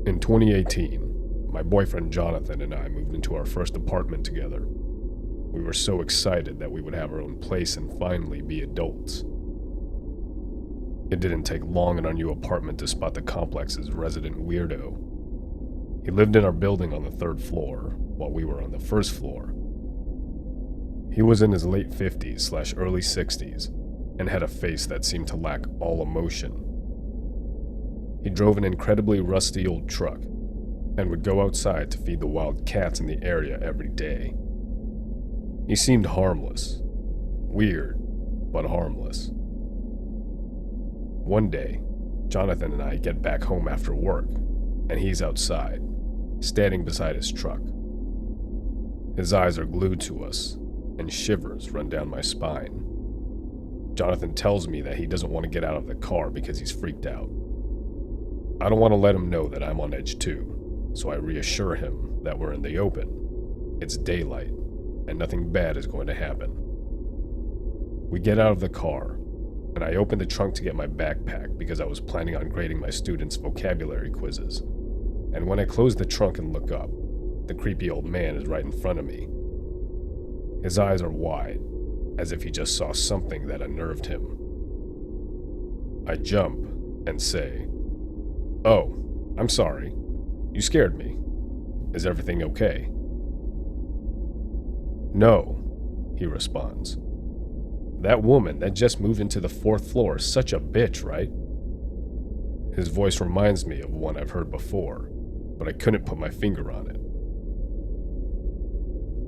In 2018, my boyfriend Jonathan and I moved into our first apartment together. We were so excited that we would have our own place and finally be adults. It didn't take long in our new apartment to spot the complex's resident weirdo. He lived in our building on the 3rd floor, while we were on the 1st floor. He was in his late 50s/early 60s, and had a face that seemed to lack all emotion. He drove an incredibly rusty old truck, and would go outside to feed the wild cats in the area every day. He seemed harmless. Weird, but harmless. One day, Jonathan and I get back home after work, and he's outside, standing beside his truck. His eyes are glued to us, and shivers run down my spine. Jonathan tells me that he doesn't want to get out of the car because he's freaked out. I don't want to let him know that I'm on edge too, so I reassure him that we're in the open. It's daylight, and nothing bad is going to happen. We get out of the car, and I open the trunk to get my backpack because I was planning on grading my students' vocabulary quizzes. And when I close the trunk and look up, the creepy old man is right in front of me. His eyes are wide, as if he just saw something that unnerved him. I jump and say, "Oh, I'm sorry. You scared me. Is everything okay?" "No," he responds. "That woman that just moved into the 4th floor is such a bitch, right?" His voice reminds me of one I've heard before, but I couldn't put my finger on it.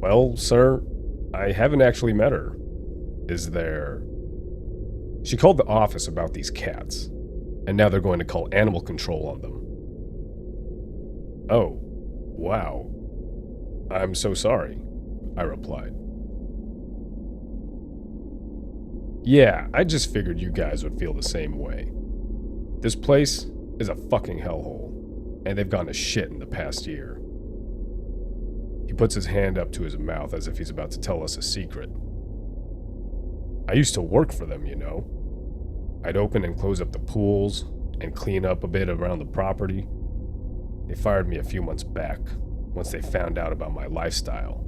"Well, sir, I haven't actually met her. Is there..." "She called the office about these cats, and now they're going to call animal control on them." "Oh, wow. I'm so sorry," I replied. "Yeah, I just figured you guys would feel the same way. This place is a fucking hellhole, and they've gone to shit in the past year." He puts his hand up to his mouth as if he's about to tell us a secret. "I used to work for them, you know. I'd open and close up the pools and clean up a bit around the property. They fired me a few months back once they found out about my lifestyle.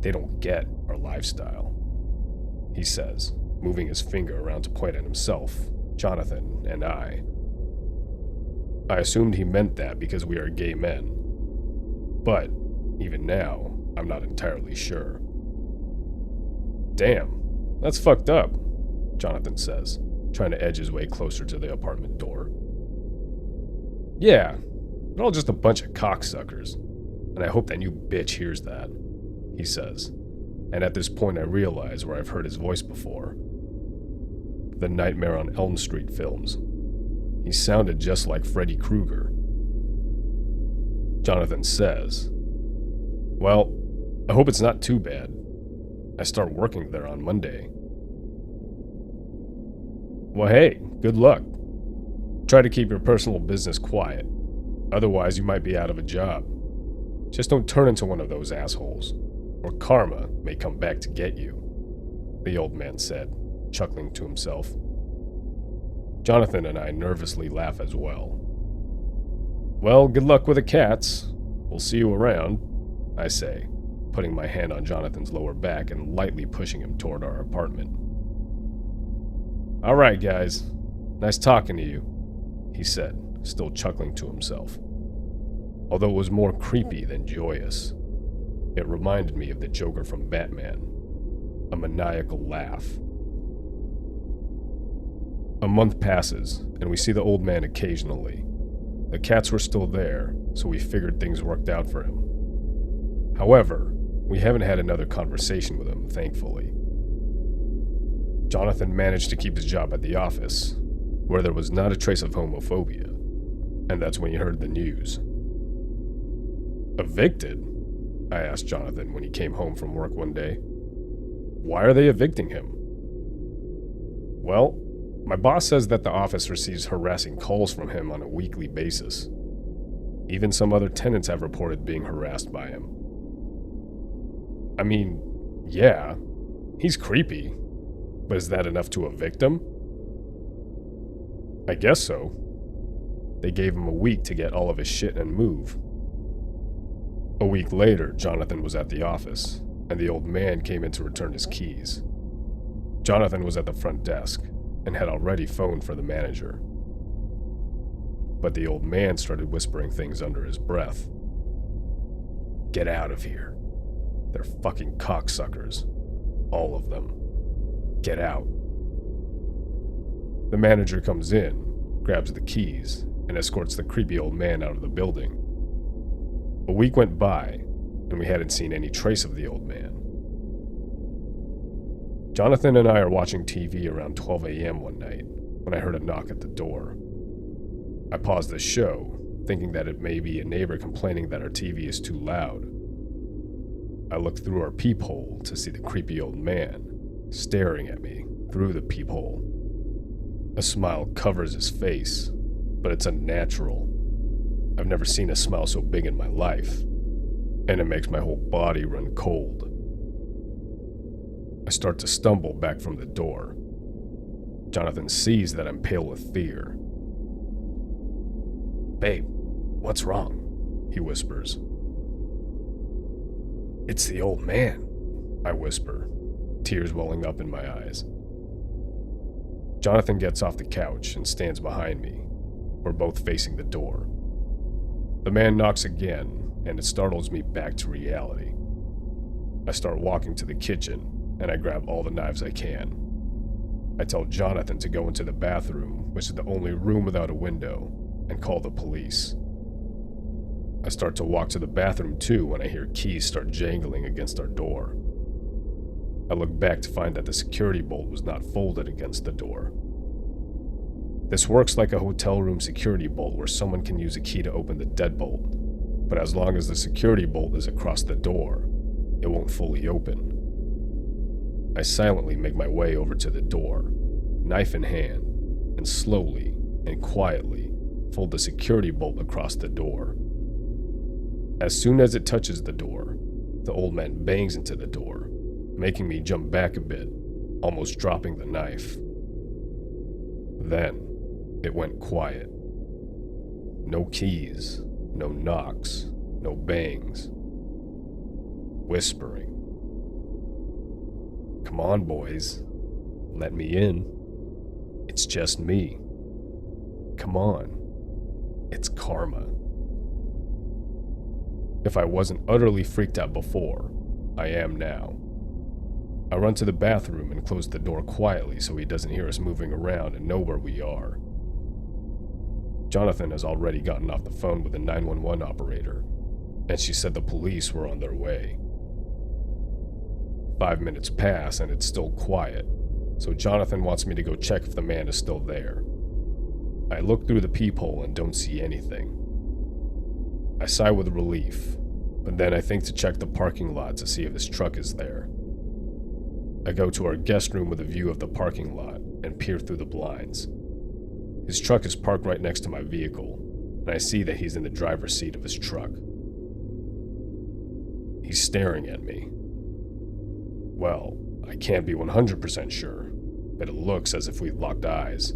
They don't get our lifestyle," he says, moving his finger around to point at himself, Jonathan, and I. I assumed he meant that because we are gay men, but even now, I'm not entirely sure. "Damn, that's fucked up," Jonathan says, trying to edge his way closer to the apartment door. "Yeah, they're all just a bunch of cocksuckers, and I hope that new bitch hears that," he says, and at this point I realize where I've heard his voice before. The Nightmare on Elm Street films. He sounded just like Freddy Krueger. Jonathan says, "Well, I hope it's not too bad. I start working there on Monday." "Well, hey, good luck. Try to keep your personal business quiet. Otherwise, you might be out of a job. Just don't turn into one of those assholes, or karma may come back to get you," the old man said, chuckling to himself. Jonathan and I nervously laugh as well. "Well, good luck with the cats. We'll see you around," I say, putting my hand on Jonathan's lower back and lightly pushing him toward our apartment. "All right, guys. Nice talking to you," he said, still chuckling to himself. Although it was more creepy than joyous, it reminded me of the Joker from Batman, a maniacal laugh. A month passes, and we see the old man occasionally. The cats were still there, so we figured things worked out for him. However, we haven't had another conversation with him, thankfully. Jonathan managed to keep his job at the office, where there was not a trace of homophobia, and that's when he heard the news. "Evicted?" I asked Jonathan when he came home from work one day. "Why are they evicting him?" "Well, my boss says that the office receives harassing calls from him on a weekly basis. Even some other tenants have reported being harassed by him." "I mean, yeah, he's creepy, but is that enough to evict him?" "I guess so. They gave him a week to get all of his shit and move. A week later, Jonathan was at the office, and the old man came in to return his keys. Jonathan was at the front desk and had already phoned for the manager. But the old man started whispering things under his breath. "Get out of here. They're fucking cocksuckers. All of them. Get out." The manager comes in, grabs the keys, and escorts the creepy old man out of the building. A week went by, and we hadn't seen any trace of the old man. Jonathan and I are watching TV around 12 a.m. one night when I heard a knock at the door. I paused the show, thinking that it may be a neighbor complaining that our TV is too loud. I looked through our peephole to see the creepy old man staring at me through the peephole. A smile covers his face, but it's unnatural. I've never seen a smile so big in my life, and it makes my whole body run cold. I start to stumble back from the door. Jonathan sees that I'm pale with fear. "Babe, what's wrong?" he whispers. "It's the old man," I whisper, tears welling up in my eyes. Jonathan gets off the couch and stands behind me. We're both facing the door. The man knocks again, and it startles me back to reality. I start walking to the kitchen, and I grab all the knives I can. I tell Jonathan to go into the bathroom, which is the only room without a window, and call the police. I start to walk to the bathroom too when I hear keys start jangling against our door. I look back to find that the security bolt was not folded against the door. This works like a hotel room security bolt where someone can use a key to open the deadbolt, but as long as the security bolt is across the door, it won't fully open. I silently make my way over to the door, knife in hand, and slowly and quietly fold the security bolt across the door. As soon as it touches the door, the old man bangs into the door, making me jump back a bit, almost dropping the knife. Then, it went quiet. No keys, no knocks, no bangs. Whispering. "Come on, boys. Let me in. It's just me. Come on. It's karma." If I wasn't utterly freaked out before, I am now. I run to the bathroom and close the door quietly so he doesn't hear us moving around and know where we are. Jonathan has already gotten off the phone with the 911 operator, and she said the police were on their way. 5 minutes pass and it's still quiet, so Jonathan wants me to go check if the man is still there. I look through the peephole and don't see anything. I sigh with relief, but then I think to check the parking lot to see if his truck is there. I go to our guest room with a view of the parking lot and peer through the blinds. His truck is parked right next to my vehicle, and I see that he's in the driver's seat of his truck. He's staring at me. Well, I can't be 100% sure, but it looks as if we've locked eyes.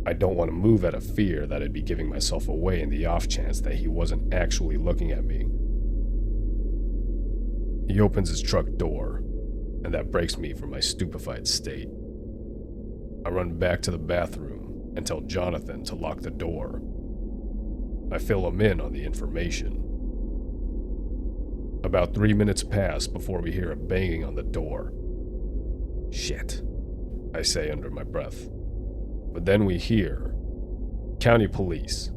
I don't want to move out of fear that I'd be giving myself away in the off chance that he wasn't actually looking at me. He opens his truck door, and that breaks me from my stupefied state. I run back to the bathroom and tell Jonathan to lock the door. I fill him in on the information. About 3 minutes pass before we hear a banging on the door. "Shit," I say under my breath. But then we hear, "County police."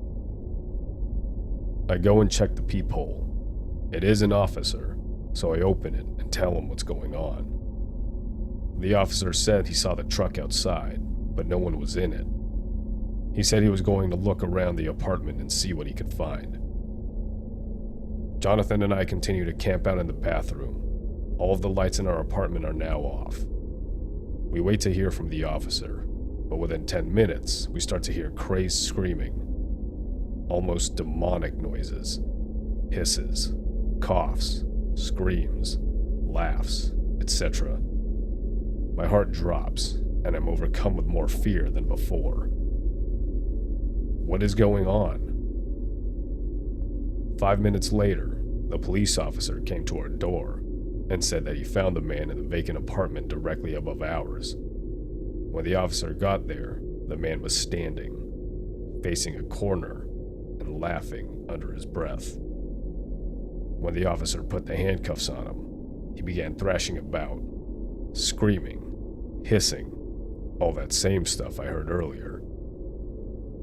I go and check the peephole. It is an officer, so I open it and tell him what's going on. The officer said he saw the truck outside, but no one was in it. He said he was going to look around the apartment and see what he could find. Jonathan and I continue to camp out in the bathroom. All of the lights in our apartment are now off. We wait to hear from the officer, but within 10 minutes, we start to hear crazed screaming, almost demonic noises, hisses, coughs, screams, laughs, etc. My heart drops, and I'm overcome with more fear than before. What is going on? 5 minutes later, the police officer came to our door and said that he found the man in the vacant apartment directly above ours. When the officer got there, the man was standing, facing a corner and laughing under his breath. When the officer put the handcuffs on him, he began thrashing about, screaming, hissing, all that same stuff I heard earlier.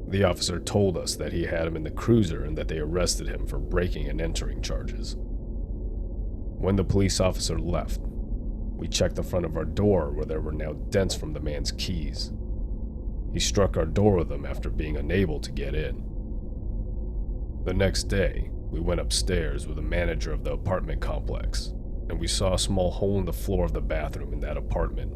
The officer told us that he had him in the cruiser and that they arrested him for breaking and entering charges. When the police officer left, we checked the front of our door where there were now dents from the man's keys. He struck our door with them after being unable to get in. The next day, we went upstairs with the manager of the apartment complex, and we saw a small hole in the floor of the bathroom in that apartment.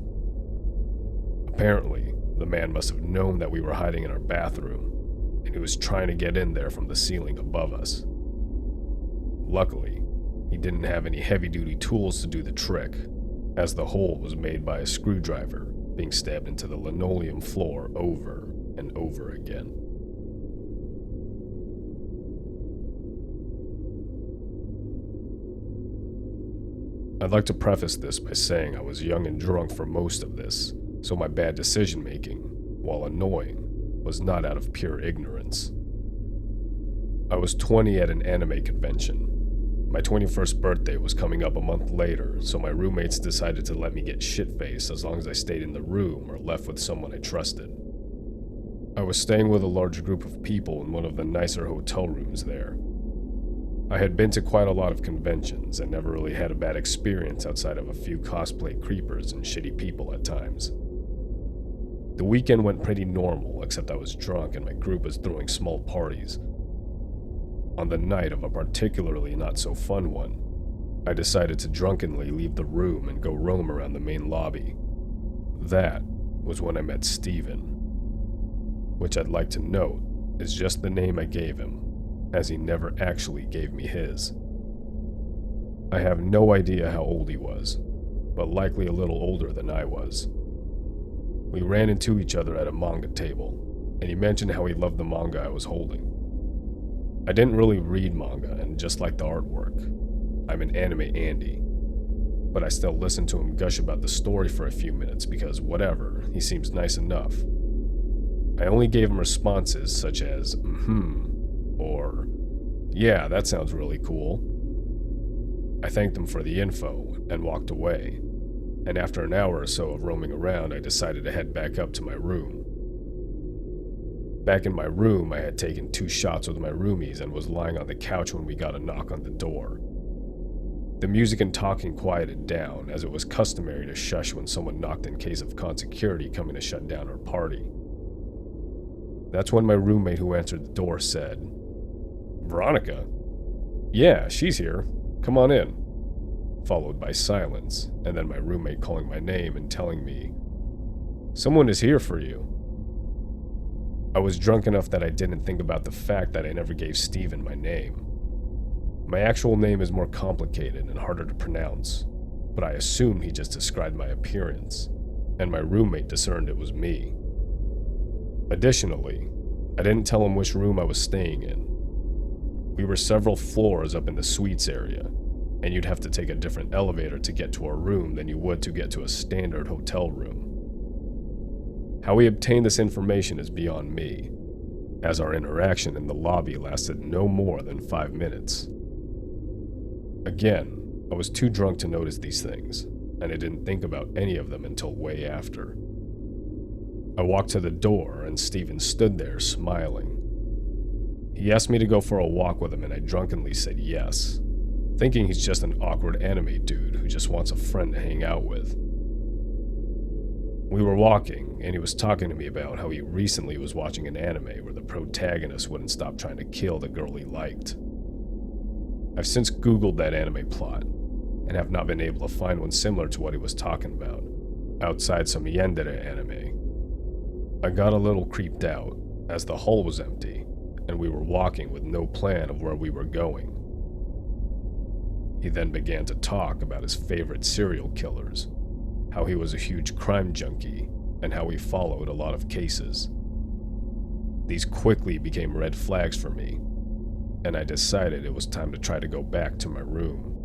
Apparently, the man must have known that we were hiding in our bathroom, and he was trying to get in there from the ceiling above us. Luckily, he didn't have any heavy-duty tools to do the trick, as the hole was made by a screwdriver being stabbed into the linoleum floor over and over again. I'd like to preface this by saying I was young and drunk for most of this, so my bad decision-making, while annoying, was not out of pure ignorance. I was 20 at an anime convention. My 21st birthday was coming up a month later, so my roommates decided to let me get shit-faced as long as I stayed in the room or left with someone I trusted. I was staying with a large group of people in one of the nicer hotel rooms there. I had been to quite a lot of conventions and never really had a bad experience outside of a few cosplay creepers and shitty people at times. The weekend went pretty normal, except I was drunk and my group was throwing small parties. On the night of a particularly not-so-fun one, I decided to drunkenly leave the room and go roam around the main lobby. That was when I met Steven, which I'd like to note is just the name I gave him, as he never actually gave me his. I have no idea how old he was, but likely a little older than I was. We ran into each other at a manga table, and he mentioned how he loved the manga I was holding. I didn't really read manga and just liked the artwork. I'm an anime Andy, but I still listened to him gush about the story for a few minutes because whatever, he seems nice enough. I only gave him responses such as, or, yeah, that sounds really cool. I thanked him for the info and walked away, and after an hour or so of roaming around, I decided to head back up to my room. Back in my room, I had taken 2 shots with my roomies and was lying on the couch when we got a knock on the door. The music and talking quieted down, as it was customary to shush when someone knocked in case of con security coming to shut down our party. That's when my roommate who answered the door said, "Veronica?" "Yeah, she's here. Come on in." Followed by silence, and then my roommate calling my name and telling me, "Someone is here for you." I was drunk enough that I didn't think about the fact that I never gave Steven my name. My actual name is more complicated and harder to pronounce, but I assumed he just described my appearance, and my roommate discerned it was me. Additionally, I didn't tell him which room I was staying in. We were several floors up in the suites area, and you'd have to take a different elevator to get to our room than you would to get to a standard hotel room. How he obtained this information is beyond me, as our interaction in the lobby lasted no more than 5 minutes. Again, I was too drunk to notice these things, and I didn't think about any of them until way after. I walked to the door, and Steven stood there smiling. He asked me to go for a walk with him, and I drunkenly said yes, thinking he's just an awkward anime dude who just wants a friend to hang out with. We were walking, and he was talking to me about how he recently was watching an anime where the protagonist wouldn't stop trying to kill the girl he liked. I've since Googled that anime plot, and have not been able to find one similar to what he was talking about, outside some yandere anime. I got a little creeped out, as the hall was empty, and we were walking with no plan of where we were going. He then began to talk about his favorite serial killers, how he was a huge crime junkie, and how he followed a lot of cases. These quickly became red flags for me, and I decided it was time to try to go back to my room.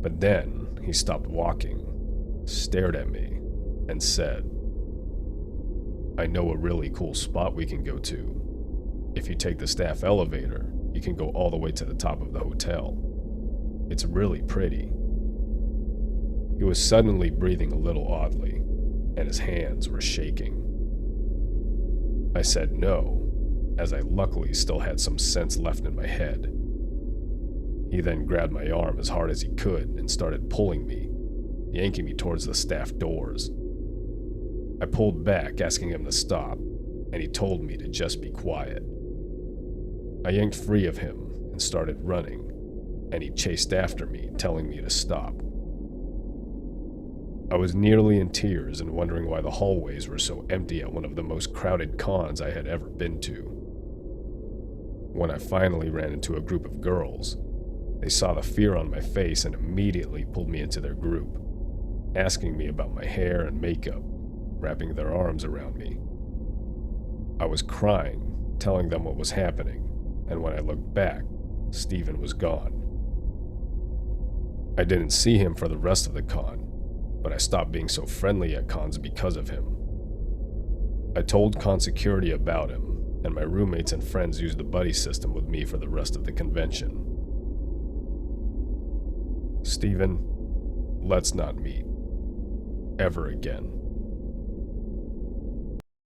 But then he stopped walking, stared at me, and said, "I know a really cool spot we can go to. If you take the staff elevator, you can go all the way to the top of the hotel. It's really pretty." He was suddenly breathing a little oddly, and his hands were shaking. I said no, as I luckily still had some sense left in my head. He then grabbed my arm as hard as he could and started pulling me, yanking me towards the staff doors. I pulled back, asking him to stop, and he told me to just be quiet. I yanked free of him and started running, and he chased after me, telling me to stop. I was nearly in tears and wondering why the hallways were so empty at one of the most crowded cons I had ever been to. When I finally ran into a group of girls, they saw the fear on my face and immediately pulled me into their group, asking me about my hair and makeup, wrapping their arms around me. I was crying, telling them what was happening, and when I looked back, Steven was gone. I didn't see him for the rest of the con, but I stopped being so friendly at cons because of him. I told con security about him, and my roommates and friends used the buddy system with me for the rest of the convention. Steven, let's not meet. Ever again.